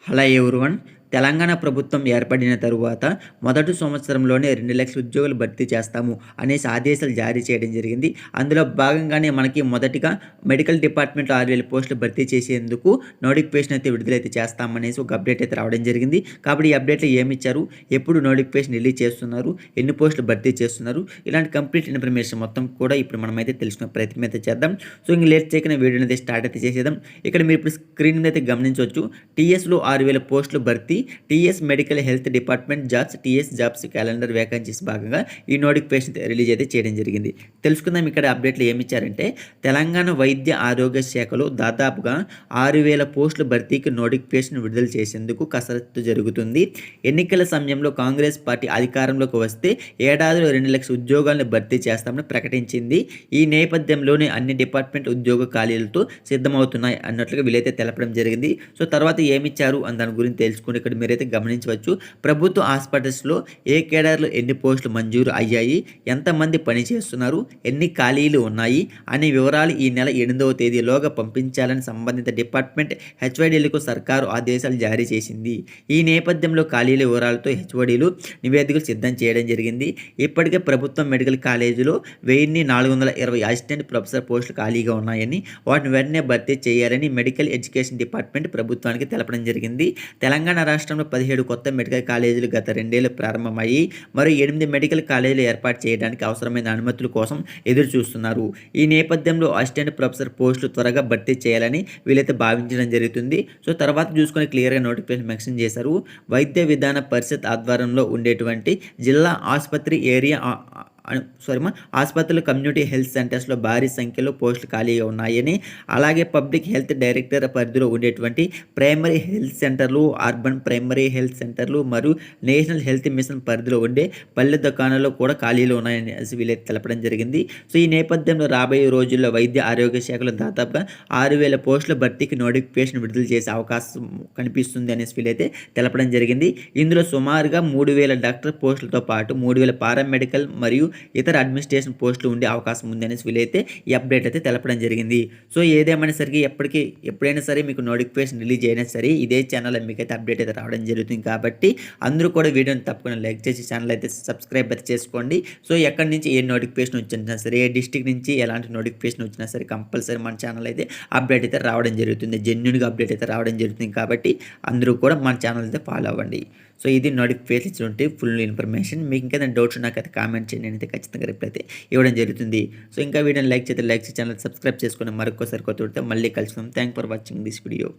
Hello everyone. Telangana ప్రభుత్వం ఏర్పడిన తరువాత మొదటి సంవత్సరంలోనే 2,00,000 ఉద్యోగులు భర్తీ చేస్తాము అనేసి ఆదేశాలు జారీ చేయడం జరిగింది. అందులో భాగంగానే మనకి మొదటిగా మెడికల్ డిపార్ట్మెంట్‌లో 6,000 పోస్టులు భర్తీ చేసేందుకు నోటిఫికేషన్ అయితే విడుదలైతే చేస్తామనేసి ఒక అప్డేట్ అయితే రావడం జరిగింది. కాబట్టి ఈ అప్డేట్‌లో ఏమిచ్చారు? ఎప్పుడు నోటిఫికేషన్ రిలీజ్ చేస్తున్నారు? ఎన్ని పోస్టులు భర్తీ చేస్తున్నారు? ఇలాంటి కంప్లీట్ ఇన్ఫర్మేషన్ మొత్తం కూడా ఇప్పుడు మనమైతే తెలుసుకునే ప్రయత్నం అయితే చేద్దాం. సో ఇంక లేట్ చేయకుండా వీడియోని అయితే స్టార్ట్ అయితే చేసేద్దాం. ఇక్కడ మీరు ఇప్పుడు స్క్రీన్ మీద అయితే గమనించవచ్చు. టీఎస్‌లో 6,000 పోస్టులు భర్తీ, TS medical health department jobs, TS jobs calendar vacancies భాగంగా ఈ నోటిఫికేషన్ రిలీజ్ అయితే చేయడం జరిగింది. తెలుసుకుందాం ఇక్కడ అప్డేట్లు ఏమి ఇచ్చారంటే, తెలంగాణ వైద్య ఆరోగ్య శాఖలో దాదాపుగా 6,000 పోస్టుల భర్తీకి నోటిఫికేషన్ విడుదల చేసేందుకు కసరత్తు జరుగుతుంది. ఎన్నికల సమయంలో కాంగ్రెస్ పార్టీ అధికారంలోకి వస్తే ఏడాదిలో 2,00,000 ఉద్యోగాలను భర్తీ చేస్తామని ప్రకటించింది. ఈ నేపథ్యంలోనే అన్ని డిపార్ట్మెంట్ ఉద్యోగ ఖాళీలతో సిద్ధమవుతున్నాయి అన్నట్లుగా వీలైతే తెలపడం జరిగింది. సో తర్వాత ఏమిచ్చారు అని దాని గురించి తెలుసుకుని ఇక్కడ మీరైతే గమనించవచ్చు. ప్రభుత్వ హాస్పిటల్స్లో ఏ కేడర్లో ఎన్ని పోస్టులు మంజూరు అయ్యాయి, ఎంతమంది పనిచేస్తున్నారు, ఎన్ని ఖాళీలు ఉన్నాయి అనే వివరాలు ఈ నెల 8వ తేదీలోగా పంపించాలని సంబంధిత డిపార్ట్మెంట్ హెచ్ఓడీలకు సర్కారు ఆదేశాలు జారీ చేసింది. ఈ నేపథ్యంలో ఖాళీల వివరాలతో హెచ్ఓడీలు నివేదికలు సిద్ధం చేయడం జరిగింది. ఇప్పటికే ప్రభుత్వ మెడికల్ కాలేజీలో 1,420 అసిస్టెంట్ ప్రొఫెసర్ పోస్టులు ఖాళీగా ఉన్నాయని, వాటిని వెంటనే భర్తీ చేయాలని మెడికల్ ఎడ్యుకేషన్ డిపార్ట్మెంట్ ప్రభుత్వానికి తెలపడం జరిగింది. తెలంగాణ రాష్ట్రంలో 17 కొత్త మెడికల్ కాలేజీలు గత 2 ఏళ్లు ప్రారంభమయ్యి మరో 8 మెడికల్ కాలేజీలు ఏర్పాటు చేయడానికి అవసరమైన అనుమతుల కోసం ఎదురు చూస్తున్నారు. ఈ నేపథ్యంలో అసిస్టెంట్ ప్రొఫెసర్ పోస్టులు త్వరగా భర్తీ చేయాలని వీలైతే భావించడం జరుగుతుంది. సో తర్వాత చూసుకొని క్లియర్గా నోటిఫికేషన్ మెన్షన్ చేశారు. వైద్య విధాన పరిషత్ ఆధ్వర్యంలో ఉండేటువంటి జిల్లా ఆసుపత్రి ఏరియా ఆసుపత్రులు, కమ్యూనిటీ హెల్త్ సెంటర్స్లో భారీ సంఖ్యలో పోస్టులు ఖాళీగా ఉన్నాయని, అలాగే పబ్లిక్ హెల్త్ డైరెక్టర్ పరిధిలో ఉండేటువంటి ప్రైమరీ హెల్త్ సెంటర్లు, అర్బన్ ప్రైమరీ హెల్త్ సెంటర్లు మరియు నేషనల్ హెల్త్ మిషన్ పరిధిలో ఉండే పల్లె దుకాణాల్లో కూడా ఖాళీలు ఉన్నాయని వీలైతే తెలపడం జరిగింది. సో ఈ నేపథ్యంలో రాబోయే రోజుల్లో వైద్య ఆరోగ్య శాఖలో దాదాపుగా 6,000 పోస్టుల భర్తీకి నోటిఫికేషన్ విడుదల చేసే అవకాశం కనిపిస్తుంది అనేసి వీలైతే తెలపడం జరిగింది. ఇందులో సుమారుగా 3,000 డాక్టర్ పోస్టులతో పాటు 3,000 పారామెడికల్ మరియు ఇతర అడ్మినిస్ట్రేషన్ పోస్టులు ఉండే అవకాశం ఉంది అనేసి వీలైతే ఈ అప్డేట్ అయితే తెలపడం జరిగింది. సో ఏదేమైనా సరికి ఎప్పుడైనా సరే మీకు నోటిఫికేషన్ రిలీజ్ అయినా సరే ఇదే ఛానల్ మీకైతే అప్డేట్ అయితే రావడం జరుగుతుంది. కాబట్టి అందరూ కూడా వీడియోని తప్పకుండా లైక్ చేసి ఛానల్ అయితే సబ్స్క్రైబ్ అయితే చేసుకోండి. సో ఎక్కడి నుంచి ఏ నోటిఫికేషన్ వచ్చినా సరే, ఏ డిస్ట్రిక్ట్ నుంచి ఎలాంటి నోటిఫికేషన్ వచ్చినా సరే కంపల్సరీ మన ఛానల్ అయితే అప్డేట్ అయితే రావడం జరుగుతుంది. జెన్యూన్గా అప్డేట్ అయితే రావడం జరుగుతుంది. కాబట్టి అందరూ కూడా మన ఛానల్ అయితే ఫాలో అవ్వండి. సో ఇది నోటిఫికేషన్ ఇచ్చినట్టు ఫుల్ ఇన్ఫర్మేషన్. మీకు ఇంకా డౌట్స్ నాకైతే కామెంట్ చేయండి, నేనైతే ఖచ్చితంగా రిప్లై అయితే ఇవ్వడం జరుగుతుంది. సో ఇంకా వీడియోని లైక్ చేసి ఛానల్ సబ్స్క్రైబ్ చేసుకుని మరొకసారి కొత్త మళ్ళీ కలుసుకుందాం. Thank for watching this video.